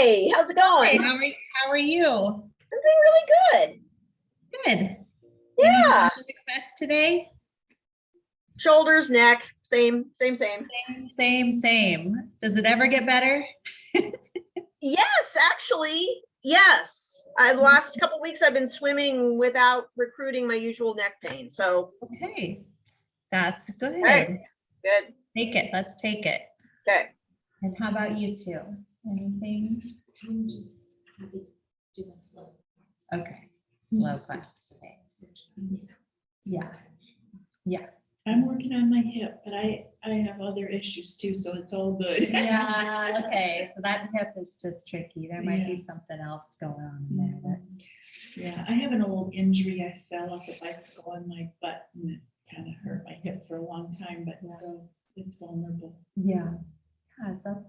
Hi, how's it Hey, going? how are you? I'm doing really good. Good. Any Yeah. special requests today? Shoulders, neck, same. Same. Does it ever get better? Yes, actually, yes. The last couple weeks I've been swimming without recruiting my usual neck pain. So, Okay, that's good. hey, good. Take it. Let's take it. Okay. And how about you two? Anything? I'm just happy to do a slow. Okay, slow class today. Yeah. I'm working on my hip, but I have other issues too, so it's all good. Yeah, okay. So that hip is just tricky. There might be something else going on in there. But Yeah, I have an old injury. I fell off a bicycle on my butt and it kind of hurt my hip for a long time, but so it's vulnerable. yeah,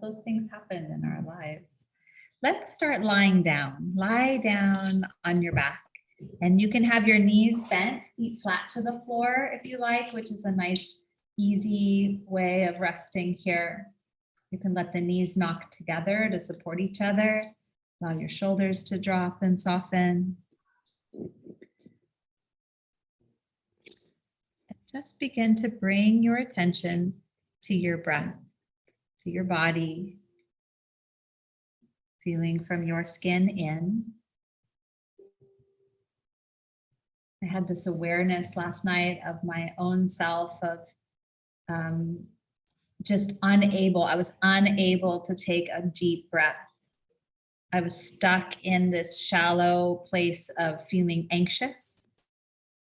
those things happen in our lives. Let's start lying down. Lie down on your back. And you can have your knees bent, feet flat to the floor if you like, which is a nice, easy way of resting here. You can let the knees knock together to support each other. Allow your shoulders to drop and soften. And just begin to bring your attention to your breath, to your body, feeling from your skin in. I had this awareness last night of my own self of just unable. I was unable to take a deep breath. I was stuck in this shallow place of feeling anxious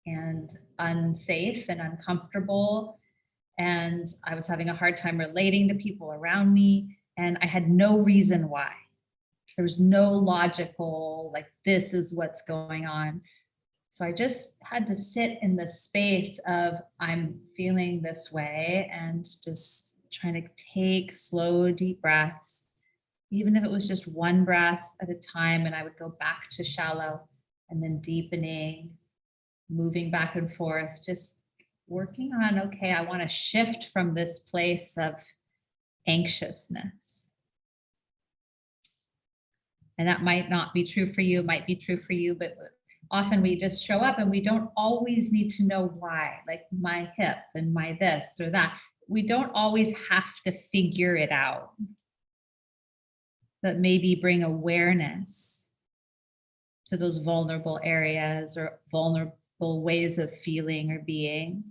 and unsafe and uncomfortable. And I was having a hard time relating to people around me. And I had no reason why. There was no logical, like, this is what's going on. So I just had to sit in the space of I'm feeling this way and just trying to take slow, deep breaths, even if it was just one breath at a time. And I would go back to shallow and then deepening, moving back and forth, just working on, okay, I want to shift from this place of anxiousness. And that might not be true for you, it might be true for you, but often we just show up and we don't always need to know why, like my hip and my this or that. We don't always have to figure it out, but maybe bring awareness to those vulnerable areas or vulnerable ways of feeling or being,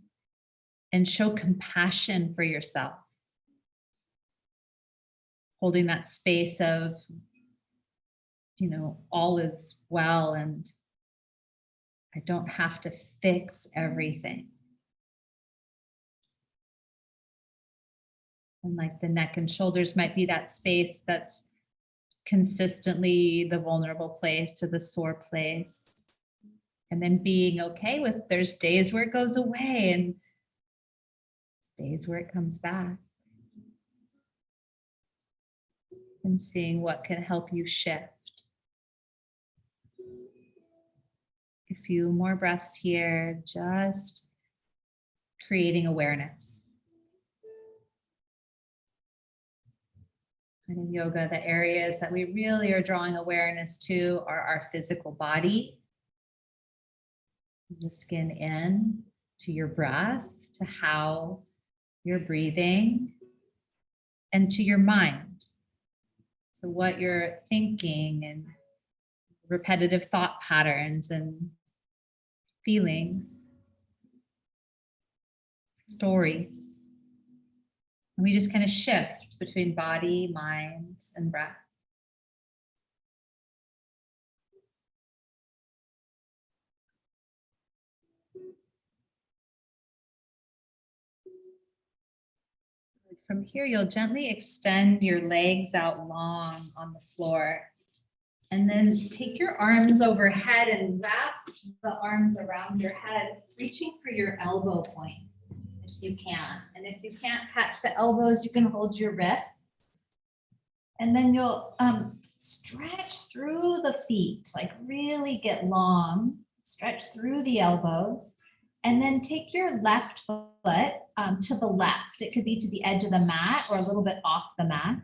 and show compassion for yourself. Holding that space of, all is well and I don't have to fix everything. And like the neck and shoulders might be that space that's consistently the vulnerable place or the sore place. And then being okay with there's days where it goes away and days where it comes back. And seeing what can help you shift. A few more breaths here, just creating awareness. And in yoga, the areas that we really are drawing awareness to are our physical body, the skin in, to your breath, to how you're breathing, and to your mind, to what you're thinking and repetitive thought patterns and feelings, stories. And we just kind of shift between body, mind, and breath. From here, you'll gently extend your legs out long on the floor. And then take your arms overhead and wrap the arms around your head, reaching for your elbow point if you can. And if you can't catch the elbows, you can hold your wrists. And then you'll stretch through the feet, like really get long, stretch through the elbows. And then take your left foot to the left. It could be to the edge of the mat or a little bit off the mat.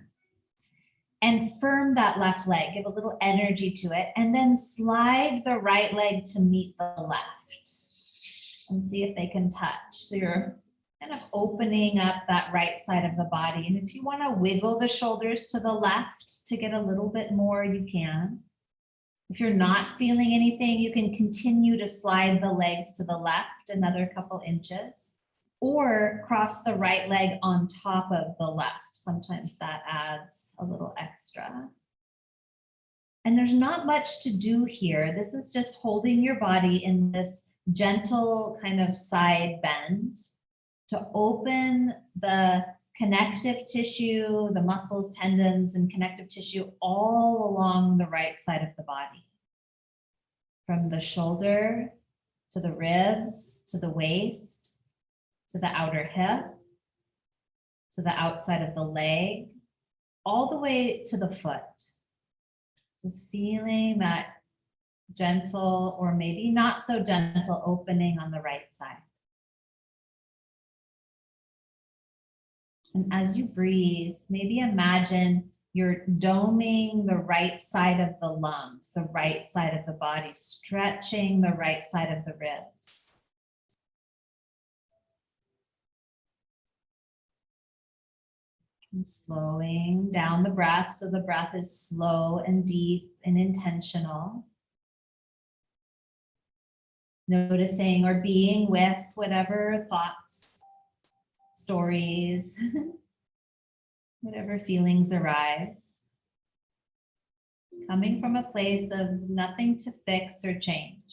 and firm that left leg, give a little energy to it, and then slide the right leg to meet the left and see if they can touch. So you're kind of opening up that right side of the body. And if you want to wiggle the shoulders to the left to get a little bit more, you can. If you're not feeling anything, you can continue to slide the legs to the left another couple inches, or cross the right leg on top of the left. Sometimes that adds a little extra. And there's not much to do here. This is just holding your body in this gentle kind of side bend to open the connective tissue, the muscles, tendons, and connective tissue all along the right side of the body. From the shoulder to the ribs, to the waist, to the outer hip, to the outside of the leg, all the way to the foot. Just feeling that gentle or maybe not so gentle opening on the right side. And as you breathe, maybe imagine you're doming the right side of the lungs, the right side of the body, stretching the right side of the ribs. And slowing down the breath so the breath is slow and deep and intentional. Noticing or being with whatever thoughts, stories, whatever feelings arise. Coming from a place of nothing to fix or change.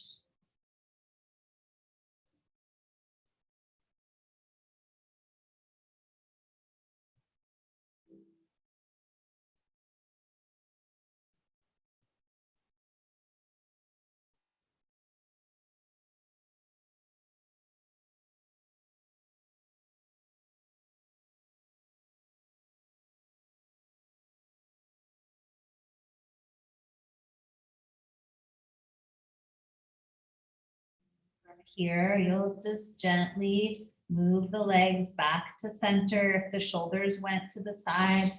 From here, you'll just gently move the legs back to center. If the shoulders went to the side,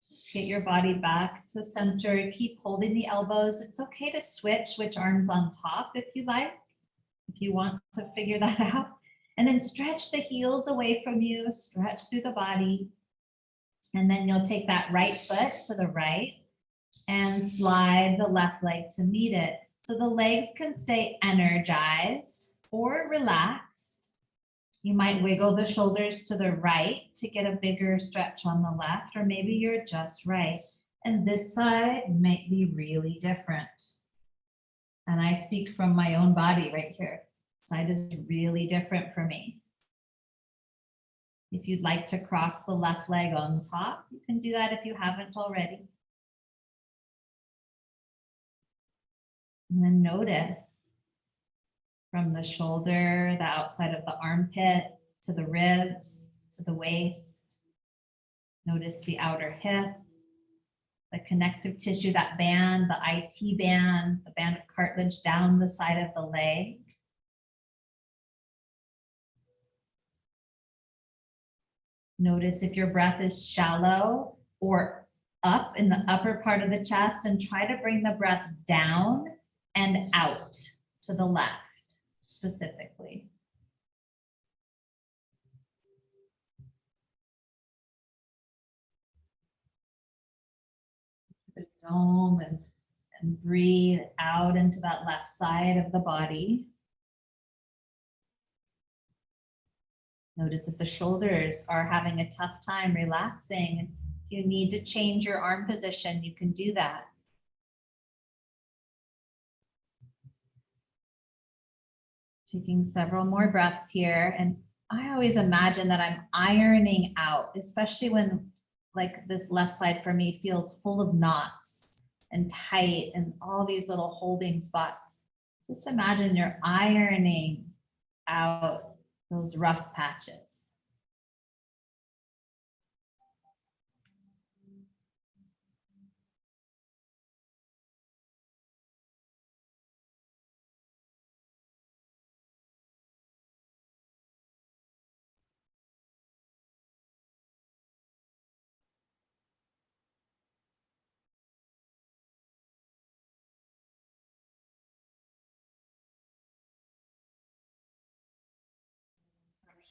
just get your body back to center. Keep holding the elbows. It's okay to switch arms on top if you like, if you want to figure that out. And then stretch the heels away from you, stretch through the body. And then you'll take that right foot to the right and slide the left leg to meet it. So the legs can stay energized or relaxed. You might wiggle the shoulders to the right to get a bigger stretch on the left, or maybe you're just right. And this side might be really different. And I speak from my own body right here. Side is really different for me. If you'd like to cross the left leg on top, you can do that if you haven't already. And then notice from the shoulder, the outside of the armpit, to the ribs, to the waist. Notice the outer hip, the connective tissue, that band, the IT band, the band of cartilage down the side of the leg. Notice if your breath is shallow or up in the upper part of the chest, and try to bring the breath down and out to the left specifically. Dome and breathe out into that left side of the body. Notice if the shoulders are having a tough time relaxing. If you need to change your arm position, you can do that. Taking several more breaths here. And I always imagine that I'm ironing out, especially when like this left side for me feels full of knots and tight and all these little holding spots. Just imagine you're ironing out those rough patches.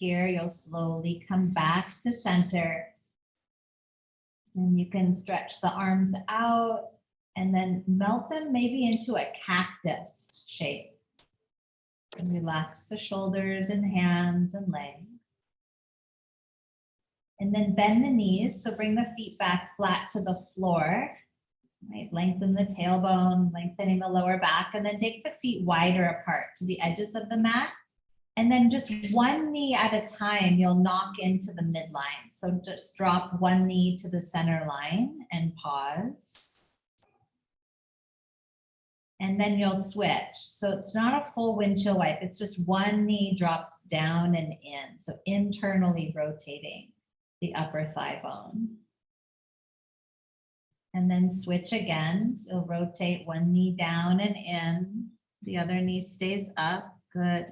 here, you'll slowly come back to center. And you can stretch the arms out and then melt them maybe into a cactus shape. And relax the shoulders and hands and legs. And then bend the knees. So bring the feet back flat to the floor. Right, lengthen the tailbone, lengthening the lower back, and then take the feet wider apart to the edges of the mat. And then just one knee at a time, you'll knock into the midline. So just drop one knee to the center line and pause. And then you'll switch. So it's not a full windshield wipe. It's just one knee drops down and in. So internally rotating the upper thigh bone. And then switch again. So rotate one knee down and in. The other knee stays up. Good.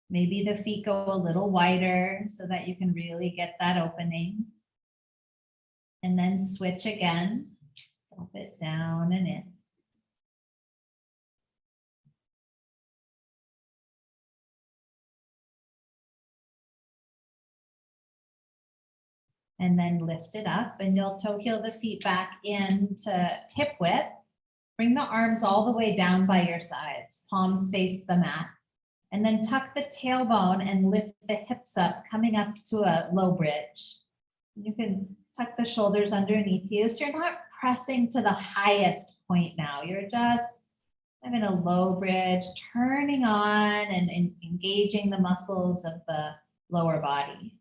Maybe the feet go a little wider so that you can really get that opening. And then switch again. Drop it down and in. And then lift it up, and you'll toe heel the feet back into hip width. Bring the arms all the way down by your sides, palms face the mat. And then tuck the tailbone and lift the hips up, coming up to a low bridge. You can tuck the shoulders underneath you, so you're not pressing to the highest point now. You're just having a low bridge, turning on and engaging the muscles of the lower body.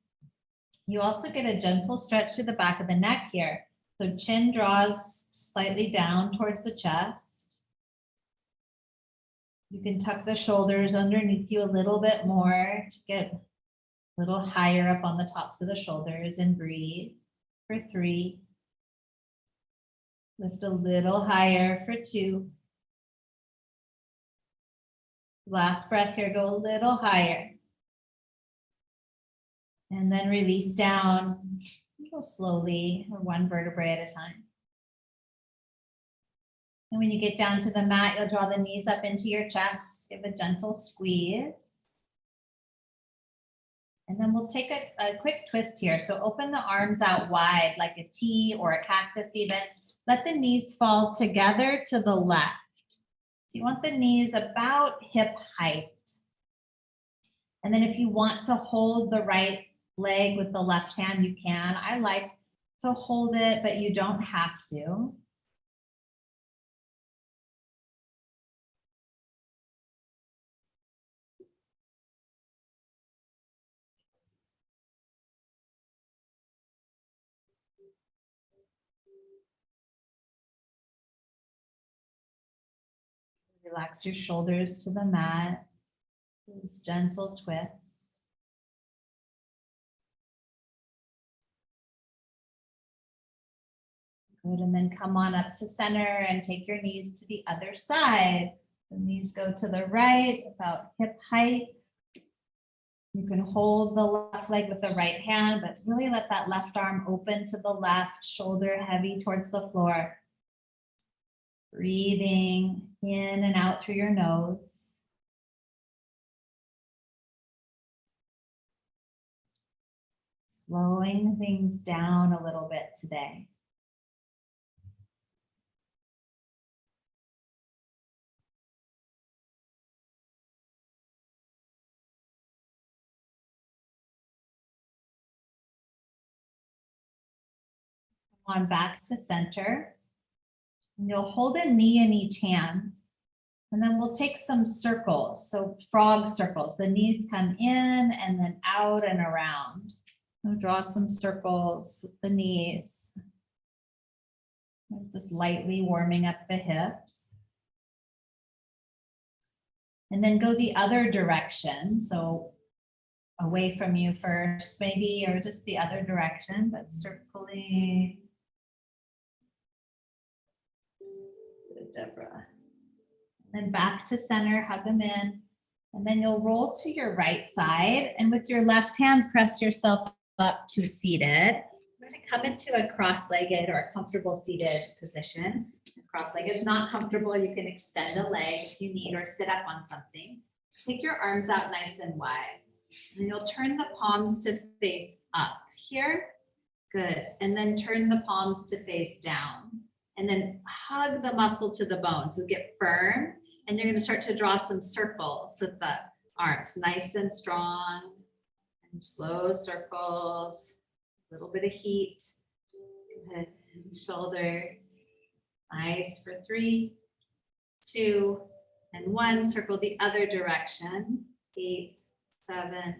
You also get a gentle stretch to the back of the neck here. So chin draws slightly down towards the chest. You can tuck the shoulders underneath you a little bit more to get a little higher up on the tops of the shoulders, and breathe for 3. Lift a little higher for 2. Last breath here, go a little higher. And then release down, go slowly, or one vertebrae at a time. And when you get down to the mat, you'll draw the knees up into your chest, give a gentle squeeze. And then we'll take a quick twist here. So open the arms out wide like a T or a cactus even. Let the knees fall together to the left. So you want the knees about hip height. And then if you want to hold the right leg with the left hand, you can. I like to hold it, but you don't have to. Relax your shoulders to the mat. This gentle twist. Good, and then come on up to center and take your knees to the other side. The knees go to the right, about hip height. You can hold the left leg with the right hand, but really let that left arm open to the left, shoulder heavy towards the floor. Breathing in and out through your nose. Slowing things down a little bit today. On back to center. And you'll hold a knee in each hand. And then we'll take some circles. So frog circles. The knees come in and then out and around. We'll draw some circles with the knees. Just lightly warming up the hips. And then go the other direction. So away from you first, maybe, or just the other direction, but circling. Good, Deborah. Then back to center, hug them in. And then you'll roll to your right side. And with your left hand, press yourself up to seated. We're going to come into a cross-legged or a comfortable seated position. Cross-legged is not comfortable. You can extend a leg if you need or sit up on something. Take your arms out nice and wide. And you'll turn the palms to face up here. Good. And then turn the palms to face down. And then hug the muscle to the bone. So get firm. And you're going to start to draw some circles with the arms. Nice and strong. And slow circles. A little bit of heat. Good. Shoulders. Nice for 3, 2, and 1. Circle the other direction. 8, 7,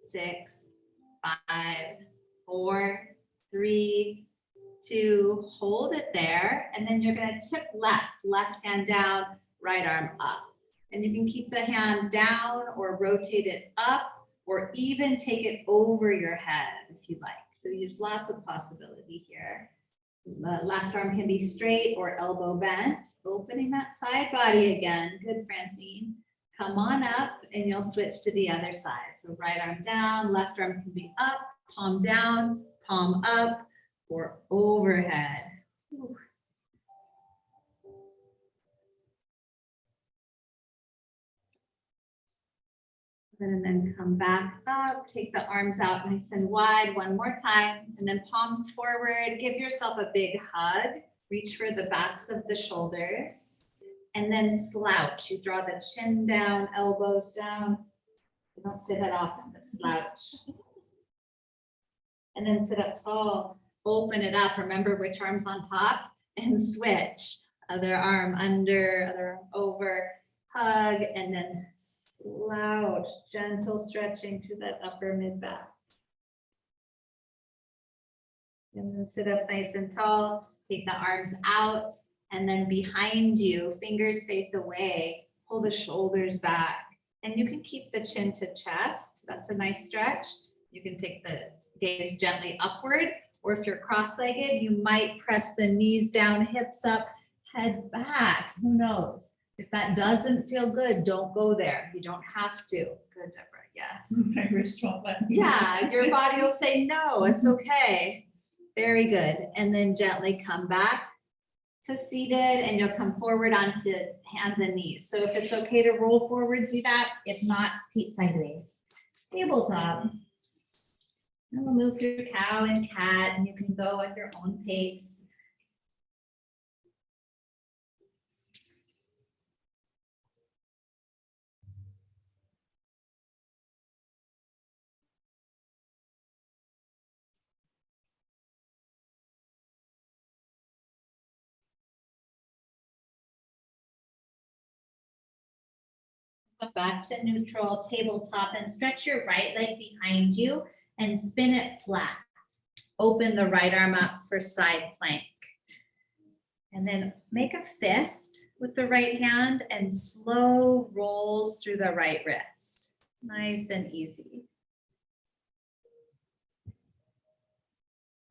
6, 5, 4, 3, 2. Hold it there. And then you're going to tip left hand down, right arm up. And you can keep the hand down or rotate it up or even take it over your head if you like. So there's lots of possibility here. The left arm can be straight or elbow bent, opening that side body again. Good, Francine. Come on up and you'll switch to the other side. So right arm down, left arm can be up, palm down, palm up, or overhead. Ooh. And then come back up, take the arms out nice and wide one more time, and then palms forward. Give yourself a big hug. Reach for the backs of the shoulders, and then slouch. You draw the chin down, elbows down. You don't say that often, but slouch. And then sit up tall, open it up. Remember which arm's on top, and switch. Other arm under, other arm over, hug, and then slouch, gentle stretching through that upper mid back. And then sit up nice and tall, take the arms out, and then behind you, fingers face away, pull the shoulders back. And you can keep the chin to chest. That's a nice stretch. You can take the gaze gently upward, or if you're cross-legged, you might press the knees down, hips up, head back. Who knows? If that doesn't feel good, don't go there. You don't have to. Good, Deborah. Yes. My wrist won't let me. Yeah, your body will say, no, it's okay. Very good. And then gently come back to seated, and you'll come forward onto hands and knees. So if it's okay to roll forward, do that. If not, feet sideways. Tabletop. And we'll move through cow and cat, and you can go at your own pace. Come back to neutral, tabletop, and stretch your right leg behind you and spin it flat. Open the right arm up for side plank. And then make a fist with the right hand and slow rolls through the right wrist. Nice and easy.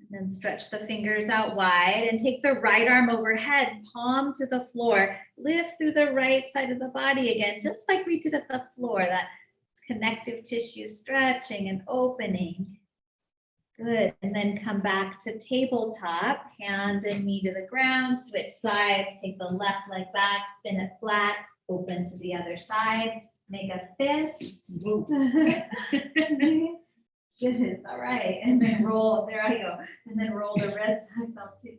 Then stretch the fingers out wide and take the right arm overhead, palm to the floor. Lift through the right side of the body again, just like we did at the floor, that connective tissue stretching and opening. Good. And then come back to tabletop, hand and knee to the ground, switch sides, take the left leg back, spin it flat, open to the other side, make a fist. Good, all right, and then roll, there I go, and then roll the wrist, I felt too.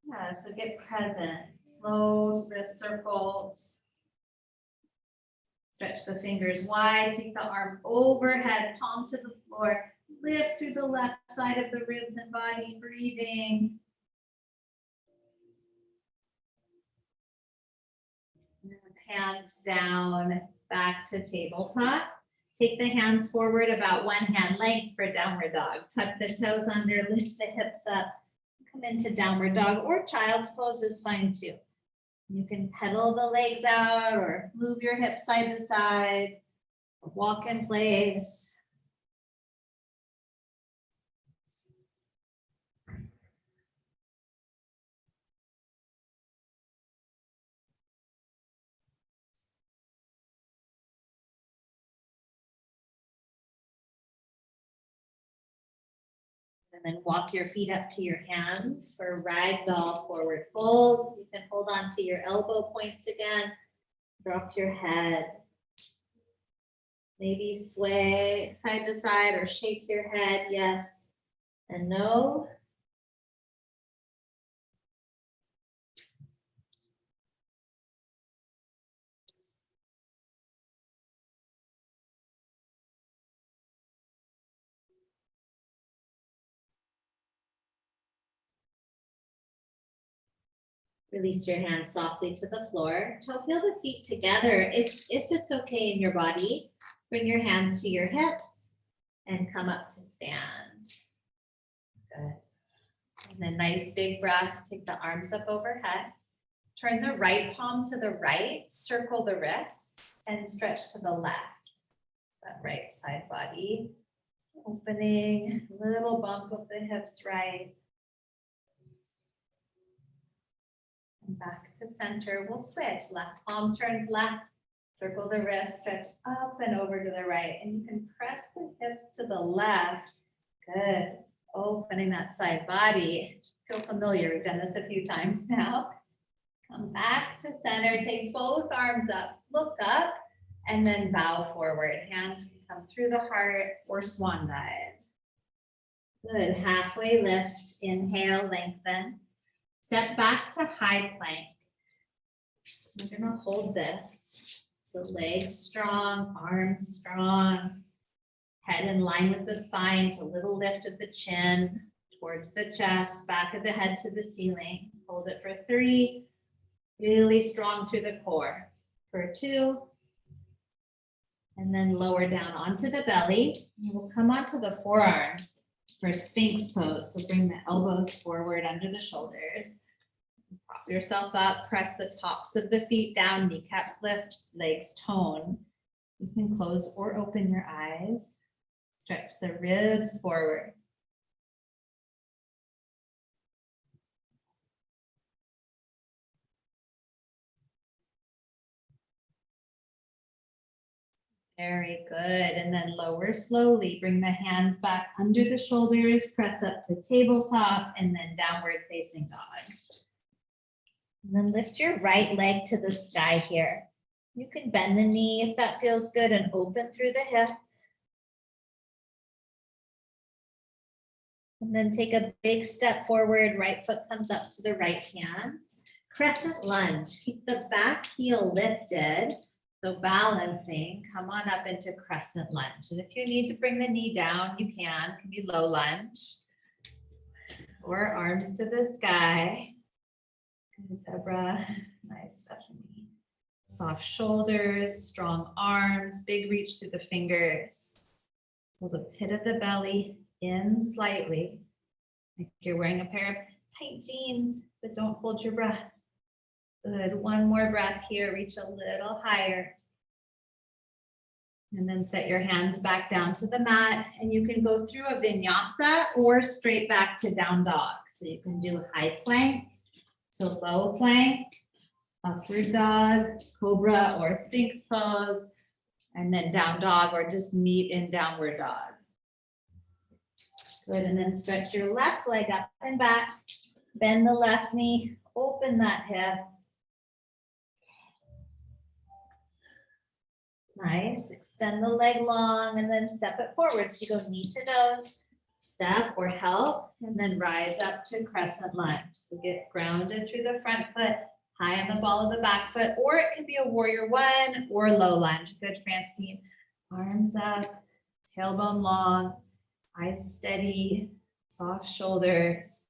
Yeah, so get present, slow wrist circles. Stretch the fingers wide, take the arm overhead, palm to the floor, lift through the left side of the ribs and body, breathing. Hands down, back to tabletop. Take the hands forward about one hand length for downward dog. Tuck the toes under, lift the hips up, come into downward dog, or child's pose is fine too. You can pedal the legs out or move your hips side to side, or walk in place. And then walk your feet up to your hands for ragdoll forward fold. You can hold on to your elbow points again. Drop your head. Maybe sway side to side or shake your head, yes and no. Release your hands softly to the floor. Toe heel the feet together. If it's okay in your body, bring your hands to your hips and come up to stand. Good. And then nice big breath. Take the arms up overhead. Turn the right palm to the right. Circle the wrist and stretch to the left. That right side body. Opening. Little bump of the hips right. And back to center, we'll switch. Left palm turns left, circle the wrist, stretch up and over to the right. And you can press the hips to the left. Good. Opening that side body. Feel familiar, we've done this a few times now. Come back to center, take both arms up, look up, and then bow forward. Hands can come through the heart or swan dive. Good, halfway lift, inhale, lengthen. Step back to high plank. We're gonna hold this. So legs strong, arms strong. Head in line with the spine, a little lift of the chin towards the chest, back of the head to the ceiling. Hold it for 3. Really strong through the core. For 2. And then lower down onto the belly. We'll come onto the forearms for Sphinx pose. So bring the elbows forward under the shoulders. Prop yourself up, press the tops of the feet down, kneecaps lift, legs tone. You can close or open your eyes. Stretch the ribs forward. Very good. And then lower slowly. Bring the hands back under the shoulders, press up to tabletop, and then downward facing dog. And then lift your right leg to the sky here. You can bend the knee if that feels good and open through the hip. And then take a big step forward. Right foot comes up to the right hand. Crescent lunge. Keep the back heel lifted. So balancing, come on up into crescent lunge. And if you need to bring the knee down, you can. It can be low lunge. Or arms to the sky. Good, Deborah. Nice, Stephanie. Soft shoulders, strong arms, big reach through the fingers. Pull the pit of the belly in slightly. Like you're wearing a pair of tight jeans, but don't hold your breath. Good. One more breath here. Reach a little higher. And then set your hands back down to the mat. And you can go through a vinyasa or straight back to down dog. So you can do high plank to low plank, upward dog, cobra or sphinx pose, and then down dog or just meet in downward dog. Good. And then stretch your left leg up and back. Bend the left knee. Open that hip. Nice. Extend the leg long and then step it forward. So you go knee to nose, step or help, and then rise up to crescent lunge. So get grounded through the front foot, high on the ball of the back foot, or it can be a warrior 1 or low lunge. Good, Francine. Arms up, tailbone long, eyes steady, soft shoulders,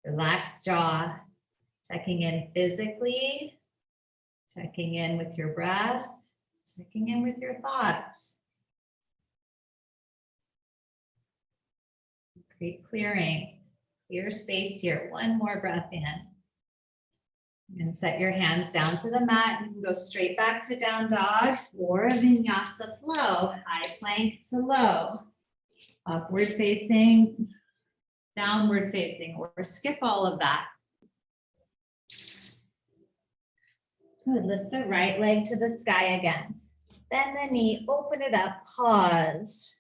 relaxed jaw, checking in physically, checking in with your breath, checking in with your thoughts. Great clearing, clear space here. One more breath in. And set your hands down to the mat. You can go straight back to down dog or a vinyasa flow, high plank to low, upward facing, downward facing, or skip all of that. Good, lift the right leg to the sky again. Bend the knee, open it up, pause.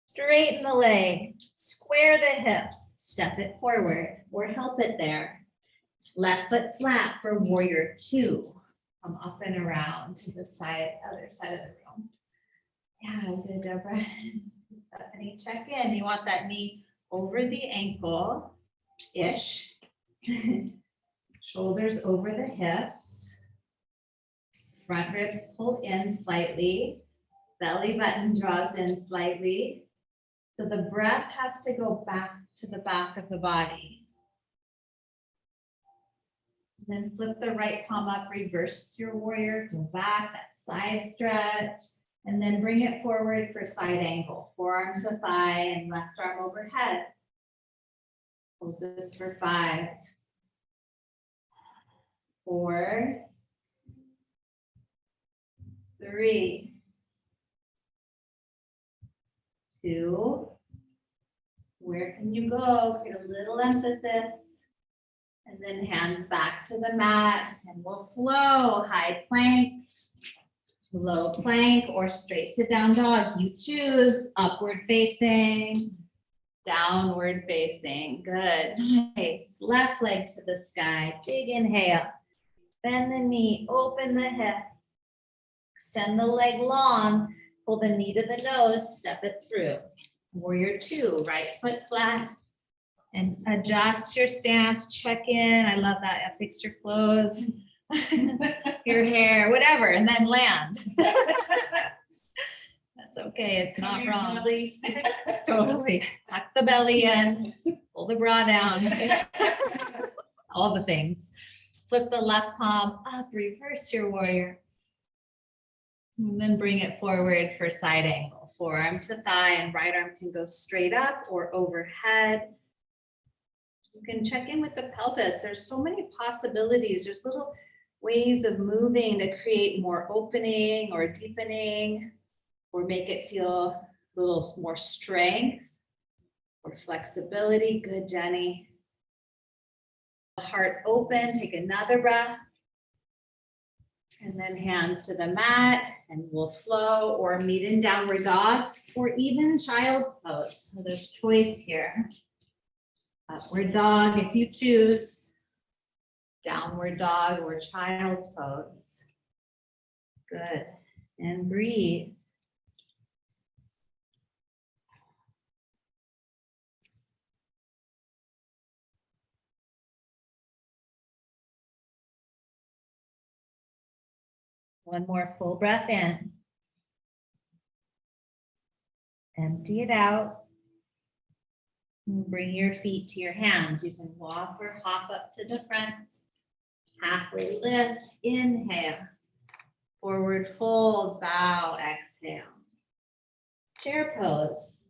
Straighten the leg, square the hips, step it forward or help it there. Left foot flat for warrior 2. Come up and around to the side, other side of the room. Yeah, good, Deborah. Stephanie, check in. You want that knee over the ankle-ish. Shoulders over the hips. Front ribs pull in slightly. Belly button draws in slightly. So the breath has to go back to the back of the body. Then flip the right palm up, reverse your warrior, go back, that side stretch, and then bring it forward for side angle. Forearm to thigh and left arm overhead. Hold this for 5, 4, 3, 2. Where can you go? Get a little emphasis. And then hands back to the mat and we'll flow. High plank, low plank, or straight to down dog. You choose. Upward facing, downward facing. Good. Nice. Left leg to the sky. Big inhale. Bend the knee, open the hip. Extend the leg long. Pull the knee to the nose, step it through. Warrior 2, right foot flat. And adjust your stance, check in. I love that. Fix your clothes, your hair, whatever, and then land. That's okay. It's not wrong. Totally. Tuck the belly in, pull the bra down. All the things. Flip the left palm up, reverse your warrior. And then bring it forward for side angle. Forearm to thigh and right arm can go straight up or overhead. You can check in with the pelvis. There's so many possibilities. There's little ways of moving to create more opening or deepening or make it feel a little more strength or flexibility. Good, Jenny. Heart open, take another breath. And then hands to the mat and we'll flow or meet in downward dog or even child's pose. So there's choice here. Upward dog if you choose. Downward dog or child's pose. Good. And breathe. One more full breath in. Empty it out. And bring your feet to your hands. You can walk or hop up to the front. Halfway lift, inhale. Forward fold, bow, exhale. Chair pose.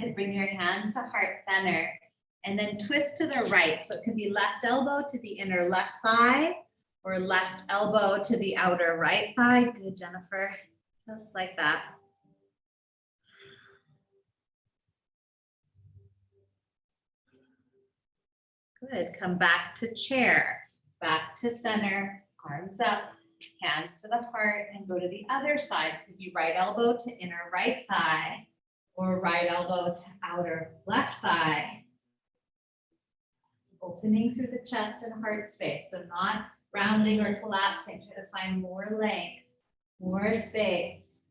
Good. Bring your hands to heart center. And then twist to the right. So it could be left elbow to the inner left thigh or left elbow to the outer right thigh. Good, Jennifer. Just like that. Good. Come back to chair, back to center, arms up, hands to the heart, and go to the other side. Could be right elbow to inner right thigh or right elbow to outer left thigh. Opening through the chest and heart space. So not rounding or collapsing. Try to find more length, more space.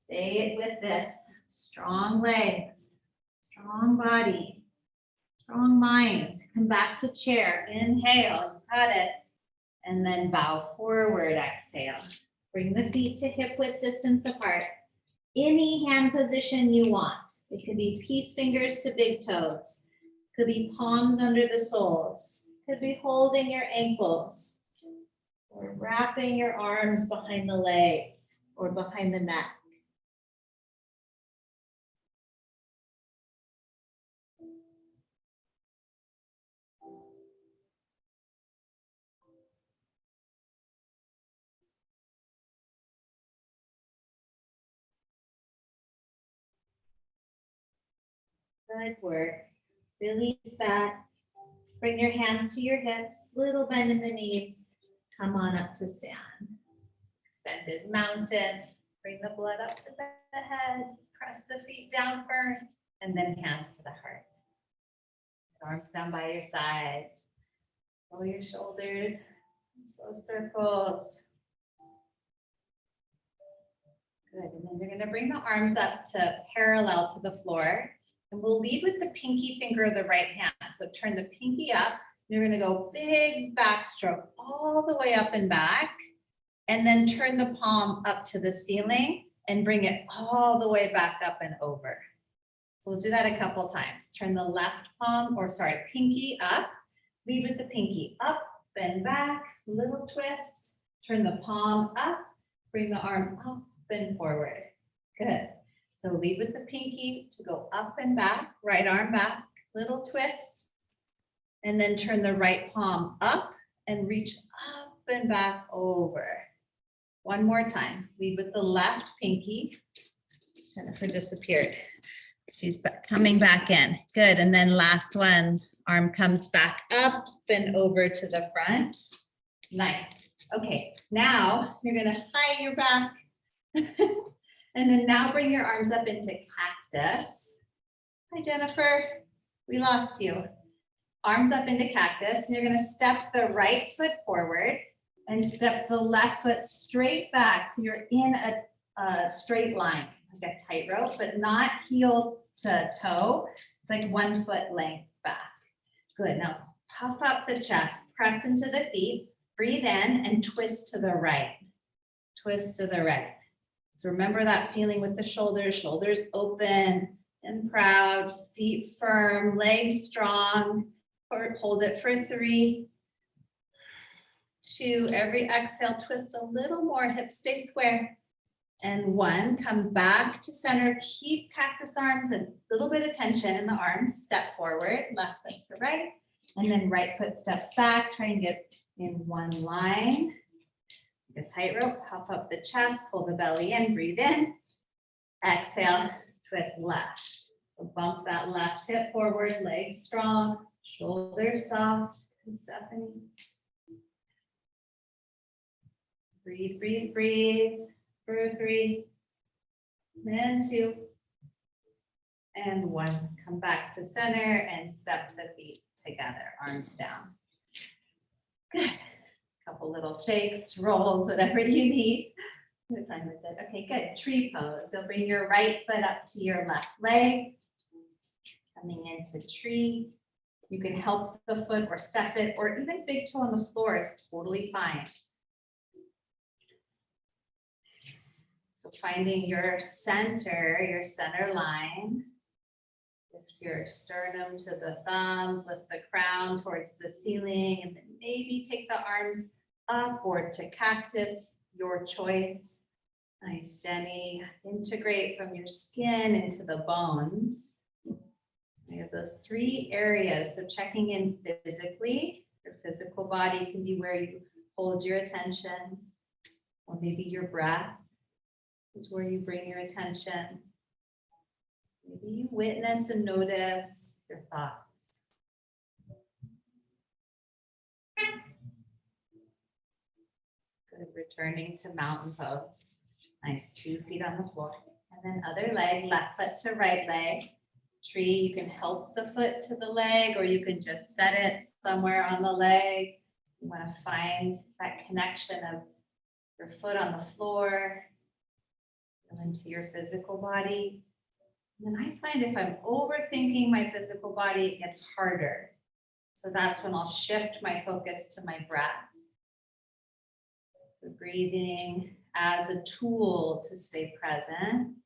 Say it with this. Strong legs, strong body. Strong mind. Come back to chair. Inhale. You got it. And then bow forward. Exhale. Bring the feet to hip width distance apart. Any hand position you want. It could be peace fingers to big toes. Could be palms under the soles. Could be holding your ankles. Or wrapping your arms behind the legs or behind the neck. Good work. Release that. Bring your hands to your hips, little bend in the knees. Come on up to stand. Extended mountain. Bring the blood up to the head. Press the feet down firm, and then hands to the heart. Arms down by your sides. Roll your shoulders. Slow circles. Good, and then you're gonna bring the arms up to parallel to the floor. And we'll lead with the pinky finger of the right hand. So turn the pinky up. You're gonna go big backstroke all the way up and back. And then turn the palm up to the ceiling and bring it all the way back up and over. So we'll do that a couple times. Turn the left palm, or sorry, pinky up. Lead with the pinky up and back, little twist. Turn the palm up, bring the arm up and forward. Good. So lead with the pinky to go up and back, right arm back, little twist. And then turn the right palm up and reach up and back over. One more time. Lead with the left pinky. Jennifer disappeared. She's coming back in. Good. And then last one, arm comes back up and over to the front. Nice. Okay, now you're gonna hide your back. And then now bring your arms up into cactus. Hi, Jennifer. We lost you. Arms up into cactus. And you're gonna step the right foot forward and step the left foot straight back. So you're in a straight line, like a tightrope, but not heel to toe. It's like 1 foot length back. Good. Now puff up the chest, press into the feet, breathe in and twist to the right. Twist to the right. So remember that feeling with the shoulders, shoulders open and proud, feet firm, legs strong. Hold it for 3, 2, every exhale, twist a little more, hips stay square. And 1, come back to center, keep cactus arms, a little bit of tension in the arms, step forward, left foot to right, and then right foot steps back, try and get in one line. A tightrope, puff up the chest, pull the belly in, breathe in, exhale, twist left. So bump that left hip forward, legs strong, shoulders soft. Good, Stephanie. Breathe, breathe, breathe. For 3, and 2, and 1. Come back to center and step the feet together, arms down. Good. Couple little shakes, rolls, whatever you need. What time is it? Okay, good. Tree pose. So bring your right foot up to your left leg. Coming into tree. You can help the foot or step it, or even big toe on the floor is totally fine. So finding your center line. Lift your sternum to the thumbs, lift the crown towards the ceiling, and then maybe take the arms upward to cactus, your choice. Nice, Jenny. Integrate from your skin into the bones. We have those 3 areas. So checking in physically, your physical body can be where you hold your attention, or maybe your breath is where you bring your attention. Maybe you witness and notice your thoughts. Good, returning to mountain pose. Nice, 2 feet on the floor. And then other leg, left foot to right leg. Tree, you can help the foot to the leg, or you can just set it somewhere on the leg. You want to find that connection of your foot on the floor into your physical body. And then I find if I'm overthinking my physical body, it gets harder. So that's when I'll shift my focus to my breath. So breathing as a tool to stay present,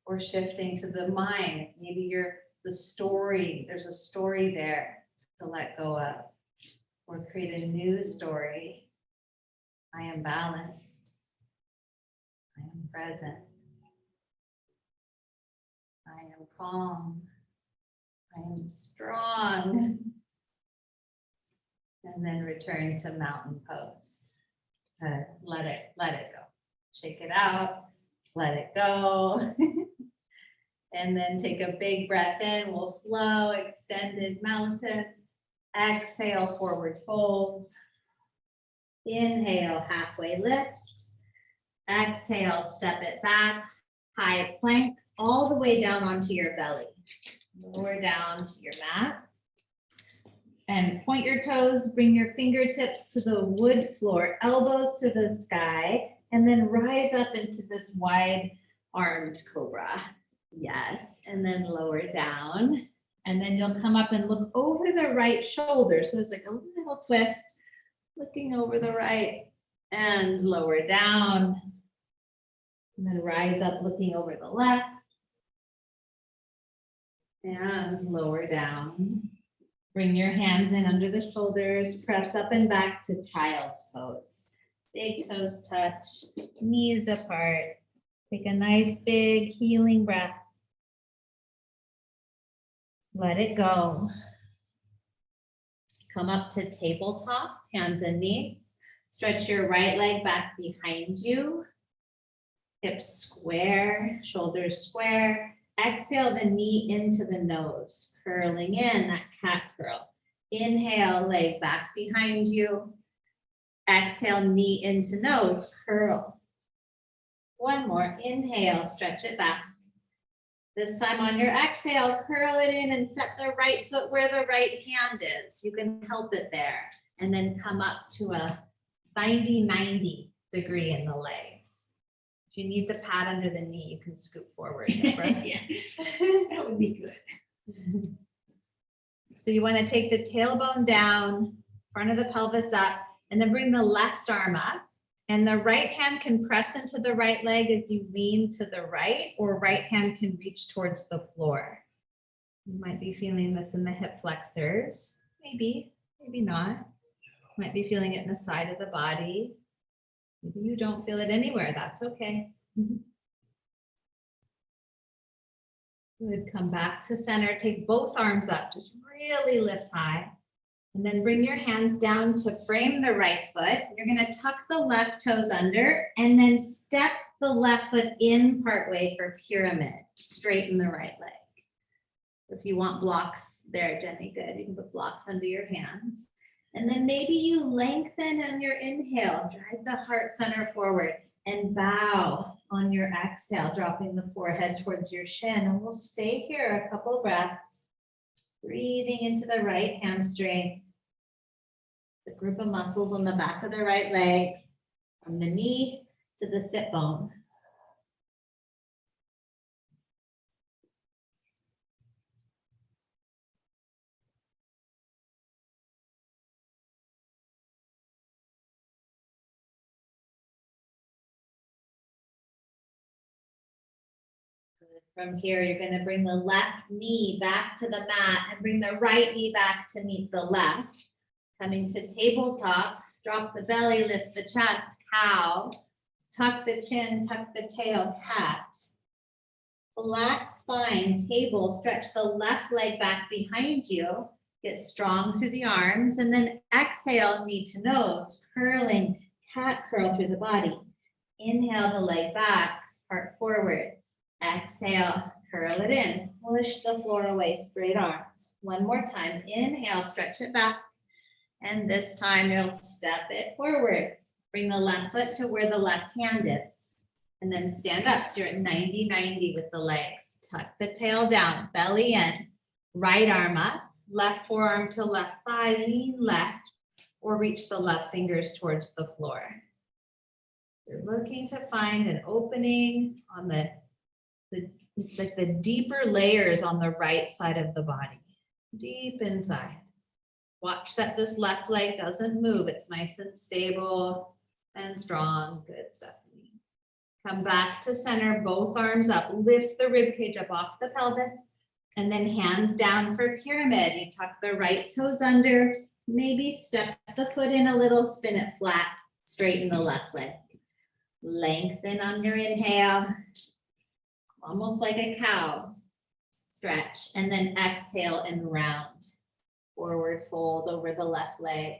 or shifting to the mind. Maybe there's a story there to let go of, or create a new story. I am balanced. I am present. I am calm. I am strong. And then return to mountain pose. Let it go. Shake it out. Let it go. And then take a big breath in. We'll flow, extended mountain. Exhale, forward fold. Inhale, halfway lift. Exhale, step it back, high plank, all the way down onto your belly. Lower down to your mat. And point your toes, bring your fingertips to the wood floor, elbows to the sky. And then rise up into this wide armed cobra. Yes, and then lower down. And then you'll come up and look over the right shoulder. So it's like a little twist, looking over the right and lower down. And then rise up, looking over the left. And lower down. Bring your hands in under the shoulders, press up and back to child's pose. Big toes touch, knees apart. Take a nice big healing breath. Let it go. Come up to tabletop, hands and knees. Stretch your right leg back behind you. Hips square, shoulders square. Exhale the knee into the nose, curling in, that cat curl. Inhale, leg back behind you. Exhale, knee into nose, curl. One more, inhale, stretch it back. This time on your exhale, curl it in and set the right foot where the right hand is. You can help it there. And then come up to a 90-90 degree in the legs. If you need the pad under the knee, you can scoop forward. Yeah, that would be good. So you want to take the tailbone down, front of the pelvis up, and then bring the left arm up. And the right hand can press into the right leg as you lean to the right, or right hand can reach towards the floor. You might be feeling this in the hip flexors. Maybe, maybe not. Might be feeling it in the side of the body. Maybe you don't feel it anywhere. That's okay. Good. Come back to center. Take both arms up. Just really lift high. And then bring your hands down to frame the right foot. You're going to tuck the left toes under and then step the left foot in partway for pyramid. Straighten the right leg. If you want blocks there, Jenny, good. You can put blocks under your hands. And then maybe you lengthen on your inhale, drive the heart center forward and bow on your exhale, dropping the forehead towards your shin. And we'll stay here a couple breaths, breathing into the right hamstring, the group of muscles on the back of the right leg, from the knee to the sit bone. From here, you're going to bring the left knee back to the mat and bring the right knee back to meet the left. Coming to tabletop, drop the belly, lift the chest, cow, tuck the chin, tuck the tail, cat. Flat spine, table, stretch the left leg back behind you. Get strong through the arms and then exhale, knee to nose, curling, cat curl through the body. Inhale the leg back, heart forward. Exhale, curl it in, push the floor away, straight arms. One more time, inhale, stretch it back. And this time you'll step it forward. Bring the left foot to where the left hand is. And then stand up, so you're at 90-90 with the legs. Tuck the tail down, belly in, right arm up, left forearm to left thigh, lean left, or reach the left fingers towards the floor. You're looking to find an opening on it's like the deeper layers on the right side of the body, deep inside. Watch that this left leg doesn't move. It's nice and stable and strong. Good stuff. Come back to center, both arms up. Lift the rib cage up off the pelvis and then hands down for pyramid. You tuck the right toes under, maybe step the foot in a little, spin it flat, straighten the left leg. Lengthen on your inhale. Almost like a cow, stretch, and then exhale and round. Forward fold over the left leg.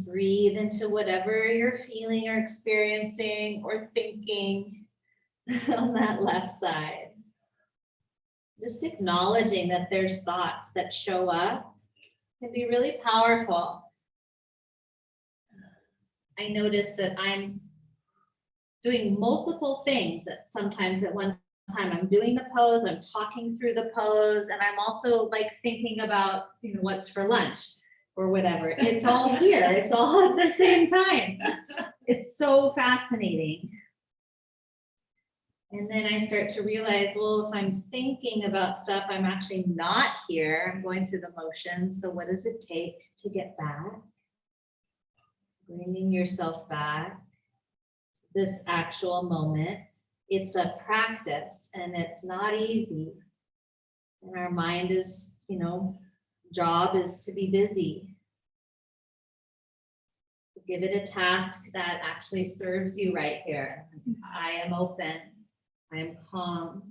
Breathe into whatever you're feeling or experiencing or thinking on that left side. Just acknowledging that there's thoughts that show up can be really powerful. I notice that I'm doing multiple things sometimes at one time. I'm doing the pose, I'm talking through the pose, and I'm also like thinking about, what's for lunch or whatever. It's all here. It's all at the same time. It's so fascinating. And then I start to realize, well, if I'm thinking about stuff, I'm actually not here. I'm going through the motions. So what does it take to get back? Bringing yourself back to this actual moment. It's a practice and it's not easy. And our mind is, job is to be busy. Give it a task that actually serves you right here. I am open. I am calm.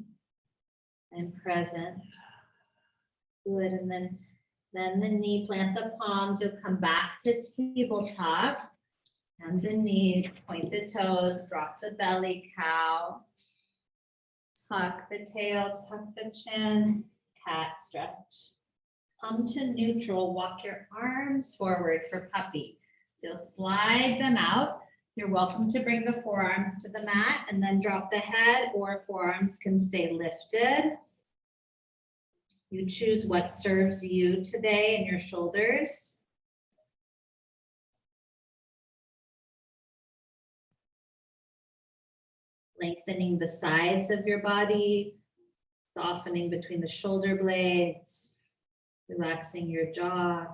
I'm present. Good. And then the knee, plant the palms. You'll come back to tabletop. And the knees, point the toes, drop the belly, cow. Tuck the tail, tuck the chin, cat stretch. Come to neutral, walk your arms forward for puppy. So you'll slide them out. You're welcome to bring the forearms to the mat and then drop the head, or forearms can stay lifted. You choose what serves you today in your shoulders. Lengthening the sides of your body, softening between the shoulder blades, relaxing your jaw.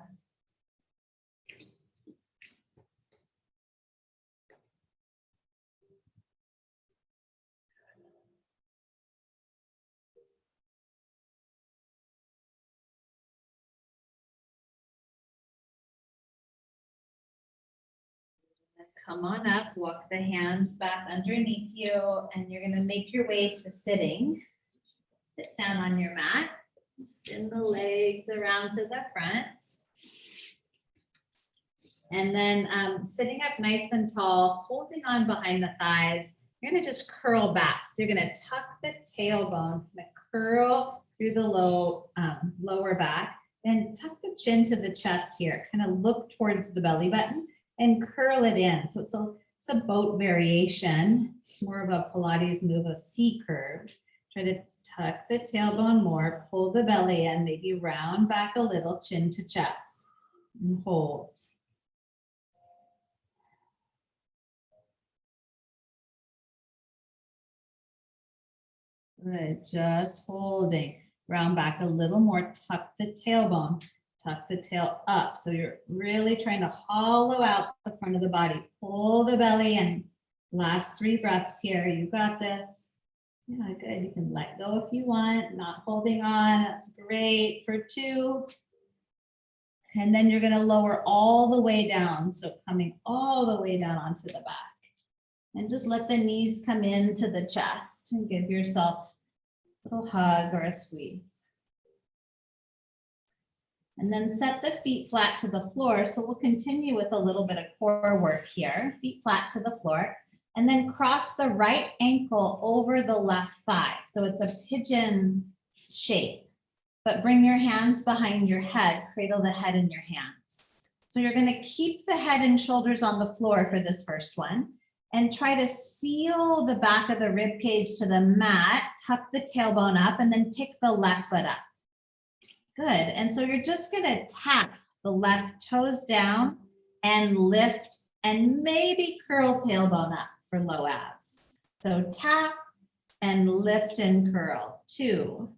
Come on up, walk the hands back underneath you, and you're gonna make your way to sitting. Sit down on your mat, spin the legs around to the front. And then sitting up nice and tall, holding on behind the thighs, you're gonna just curl back. So you're gonna tuck the tailbone, curl through the lower back, and tuck the chin to the chest here, kind of look towards the belly button and curl it in. So it's a boat variation. It's more of a Pilates move, a C curve. Try to tuck the tailbone more, pull the belly in, maybe round back a little, chin to chest, and hold. Good, just holding. Round back a little more, tuck the tailbone. Tuck the tail up. So you're really trying to hollow out the front of the body. Pull the belly in. Last 3 breaths here. You got this. Yeah, good. You can let go if you want. Not holding on. That's great. For 2. And then you're going to lower all the way down. So coming all the way down onto the back. And just let the knees come into the chest and give yourself a little hug or a squeeze. And then set the feet flat to the floor. So we'll continue with a little bit of core work here. Feet flat to the floor. And then cross the right ankle over the left thigh. So it's a pigeon shape. But bring your hands behind your head. Cradle the head in your hands. So you're going to keep the head and shoulders on the floor for this first one. And try to seal the back of the rib cage to the mat. Tuck the tailbone up and then pick the left foot up. Good. And so you're just going to tap the left toes down and lift and maybe curl tailbone up for low abs. So tap and lift and curl. 2.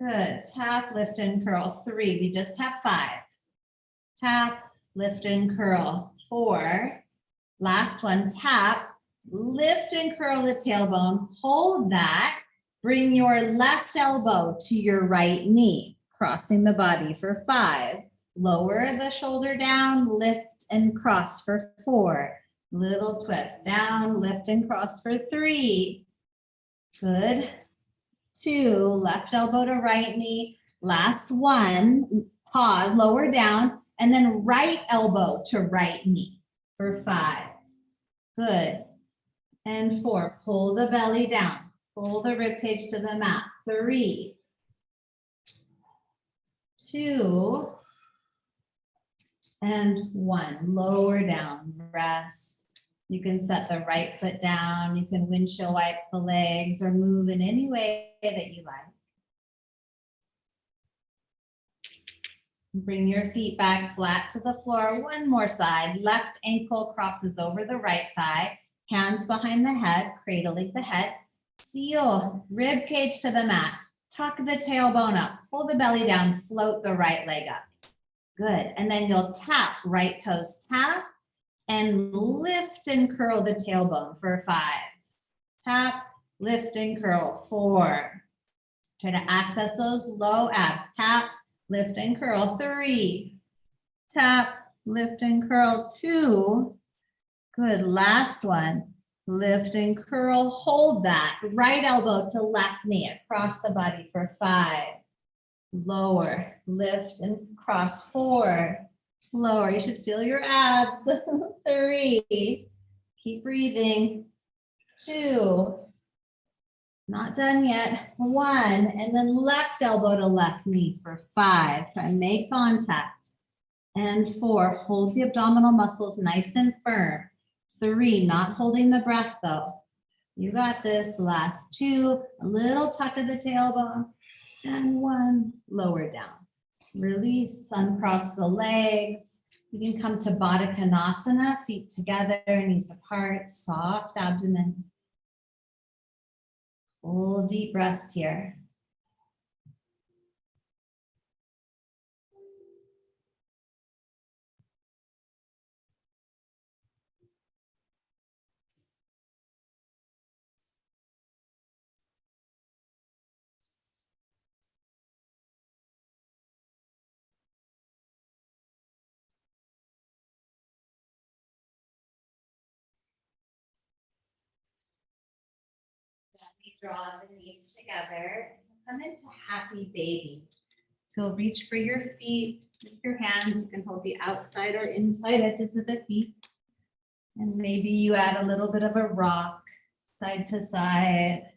Good. Tap, lift and curl. 3. We just tap 5. Tap, lift and curl. 4. Last one. Tap, lift and curl the tailbone. Hold that. Bring your left elbow to your right knee. Crossing the body for 5. Lower the shoulder down, lift and cross for 4. Little twist down, lift and cross for 3. Good. 2, left elbow to right knee. Last one, pause, lower down, and then right elbow to right knee for 5. Good. And 4, pull the belly down, pull the rib cage to the mat. 3. 2 and 1. Lower down, rest. You can set the right foot down. You can windshield wipe the legs or move in any way that you like. Bring your feet back flat to the floor. One more side. Left ankle crosses over the right thigh. Hands behind the head, cradling the head. Seal, rib cage to the mat. Tuck the tailbone up. Pull the belly down. Float the right leg up. Good. And then you'll tap, right toes tap, and lift and curl the tailbone for 5. Tap, lift and curl. 4. Try to access those low abs. Tap, lift and curl. 3. Tap, lift and curl. 2. Good. Last one. Lift and curl. Hold that. Right elbow to left knee across the body for 5. Lower, lift and cross. 4. Lower. You should feel your abs. 3. Keep breathing. 2. Not done yet. 1. And then left elbow to left knee for 5. Try and make contact. And 4. Hold the abdominal muscles nice and firm. 3. Not holding the breath though. You got this. Last 2. A little tuck of the tailbone. And 1. Lower down. Release. Uncross the legs. You can come to Baddha Konasana. Feet together, knees apart. Soft abdomen. Full deep breaths here. Gently draw the knees together. Come into happy baby. So reach for your feet with your hands. You can hold the outside or inside edges of the feet. And maybe you add a little bit of a rock side to side.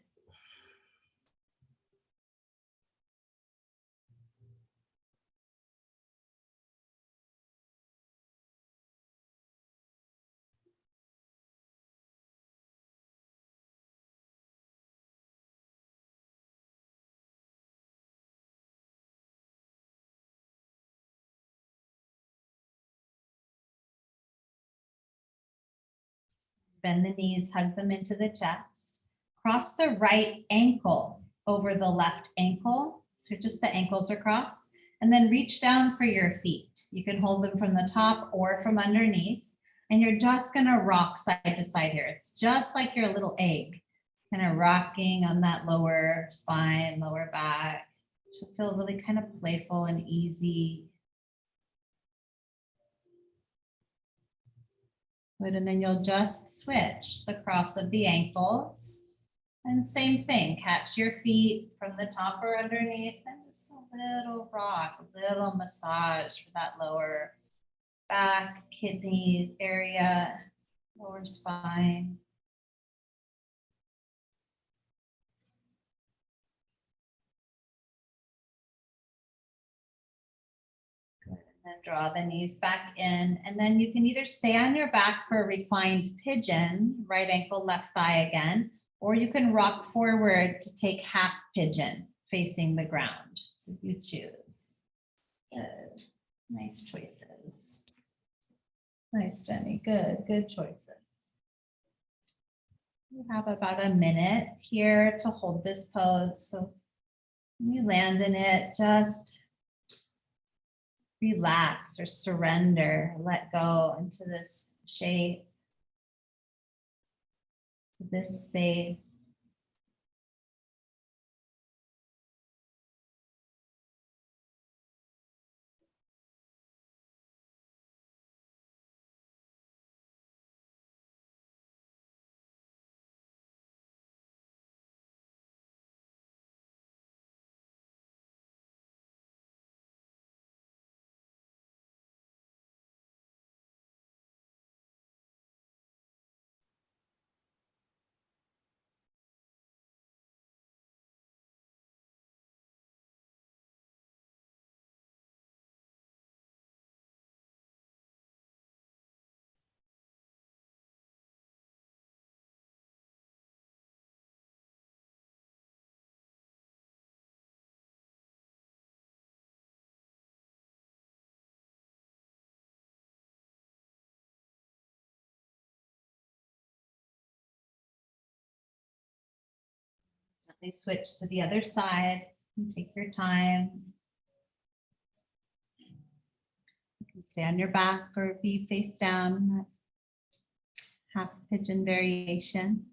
Bend the knees, hug them into the chest. Cross the right ankle over the left ankle. So just the ankles are crossed. And then reach down for your feet. You can hold them from the top or from underneath. And you're just gonna rock side to side here. It's just like your little egg, kind of rocking on that lower spine, lower back. Should feel really kind of playful and easy. Good, and then you'll just switch the cross of the ankles. And same thing, catch your feet from the top or underneath and just a little rock, a little massage for that lower back, kidney area, lower spine. Good, and then draw the knees back in, and then you can either stay on your back for a reclined pigeon, right ankle, left thigh again, or you can rock forward to take half pigeon facing the ground. So you choose. Good. Nice choices. Nice, Jenny. Good, good choices. We have about a minute here to hold this pose. So when you land in it, just relax or surrender, let go into this shape, this space. They switch to the other side. You take your time. You can stay on your back or be face down. Half pigeon variation.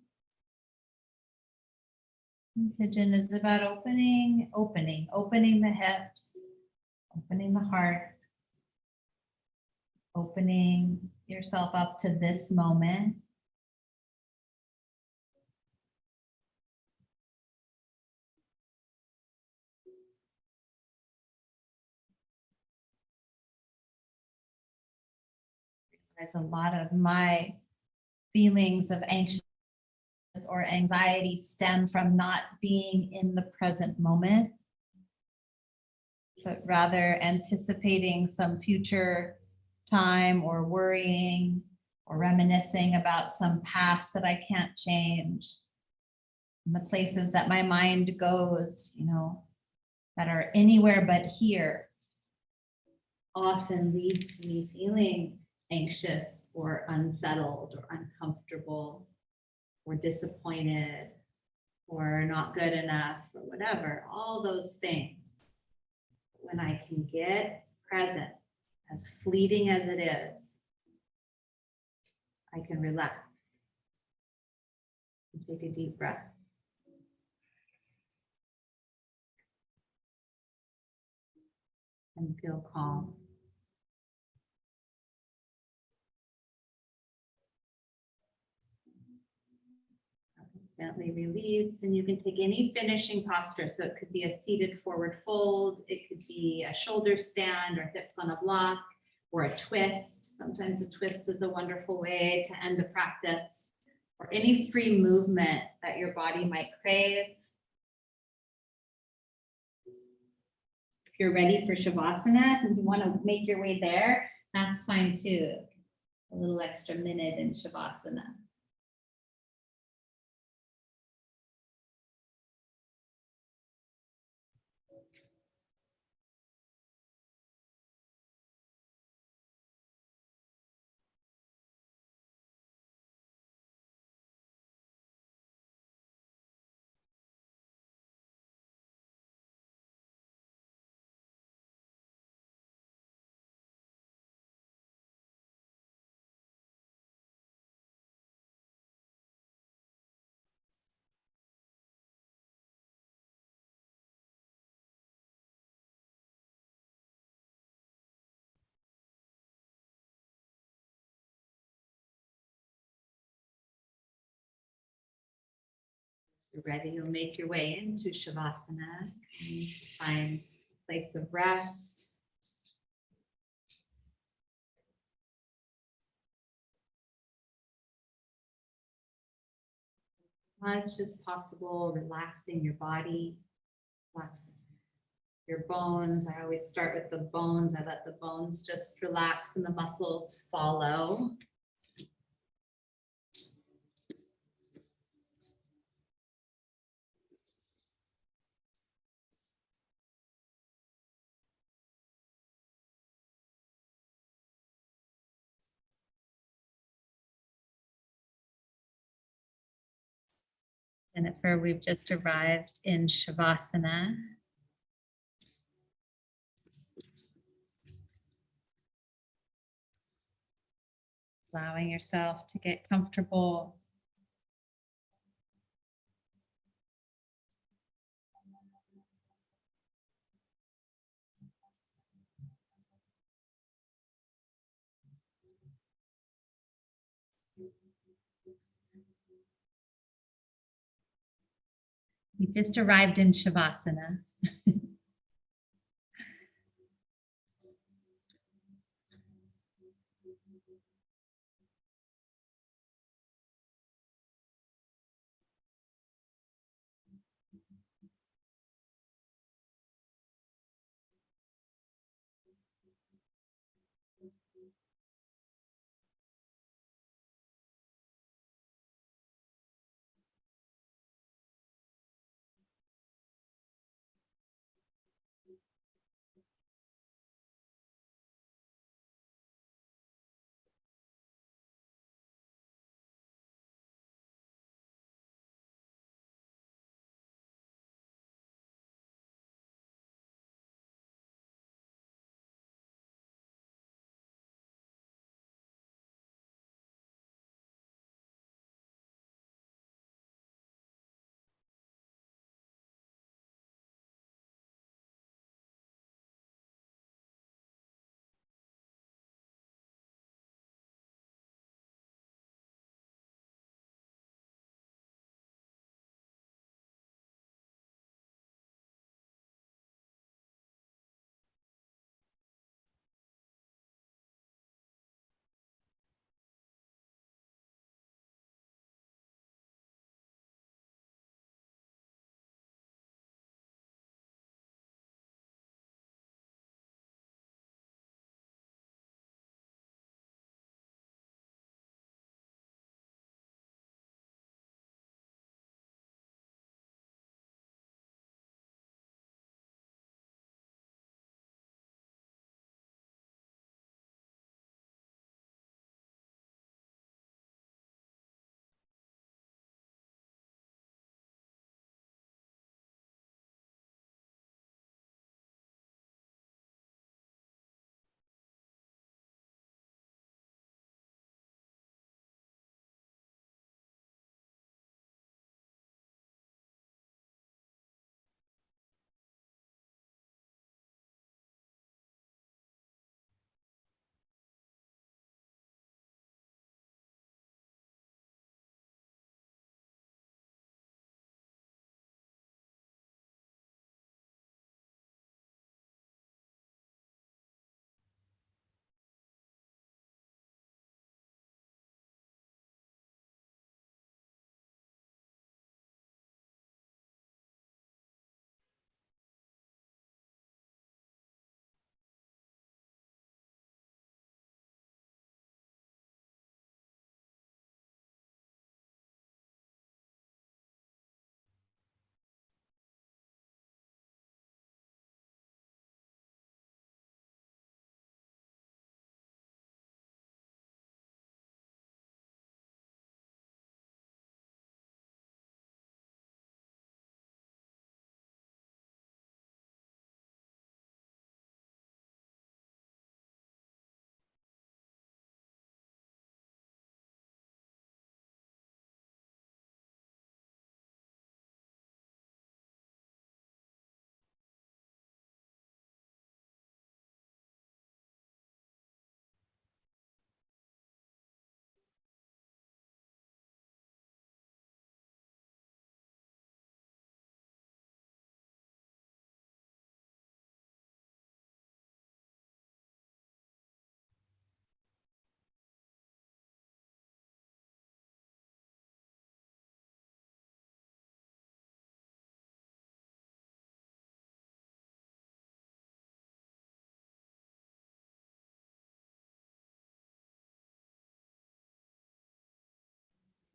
Pigeon is about opening the hips, opening the heart, opening yourself up to this moment. As a lot of my feelings of anxious or anxiety stem from not being in the present moment, but rather anticipating some future time or worrying or reminiscing about some past that I can't change. And the places that my mind goes, you know, that are anywhere but here, often lead to me feeling anxious or unsettled or uncomfortable or disappointed or not good enough or whatever, all those things. When I can get present, as fleeting as it is, I can relax and take a deep breath. And feel calm. Gently release, and you can take any finishing posture. So it could be a seated forward fold, it could be a shoulder stand or hips on a block, or a twist. Sometimes a twist is a wonderful way to end a practice, or any free movement that your body might crave. If you're ready for Shavasana and you want to make your way there, that's fine too. A little extra minute in Shavasana. You're ready, you'll make your way into Shavasana. You find a place of rest. Much as possible, relaxing your body, relax your bones. I always start with the bones. I let the bones just relax and the muscles follow. Jennifer, we've just arrived in Shavasana. Allowing yourself to get comfortable. We just arrived in Shavasana.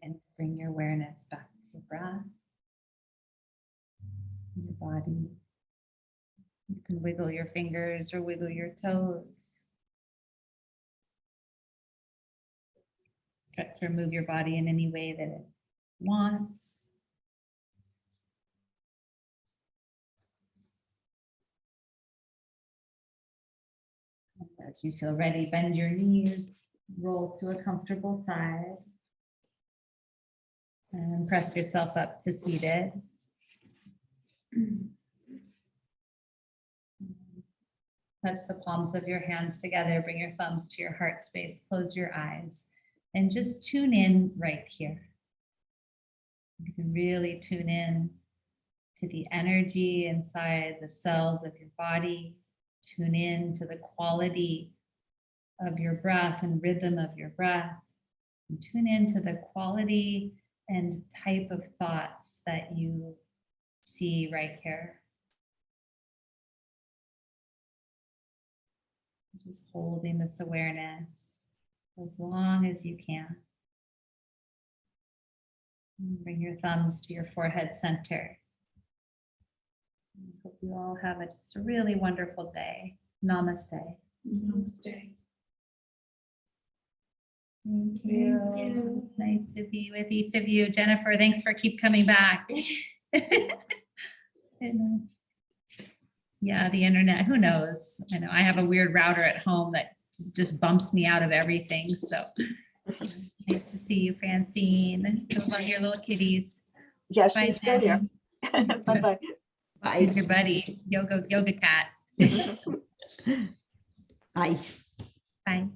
And bring your awareness back to your breath, your body. You can wiggle your fingers or wiggle your toes. Stretch or move your body in any way that it wants. As you feel ready, bend your knees, roll to a comfortable side, and press yourself up to seated. Touch the palms of your hands together, bring your thumbs to your heart space, close your eyes, and just tune in right here. You can really tune in to the energy inside the cells of your body. Tune in to the quality of your breath and rhythm of your breath. And tune in to the quality and type of thoughts that you see right here. Just holding this awareness as long as you can. And bring your thumbs to your forehead center. I hope you all have just a really wonderful day. Namaste. Namaste. Thank you. Nice to be with each of you. Jennifer, thanks for keep coming back. And, yeah, the internet, who knows? I know I have a weird router at home that just bumps me out of everything. So nice to see you, Francine. I love your little kitties. Yeah, Bye, she's still here. Jen. Bye-bye. Here's your buddy, yoga cat. Bye. Bye.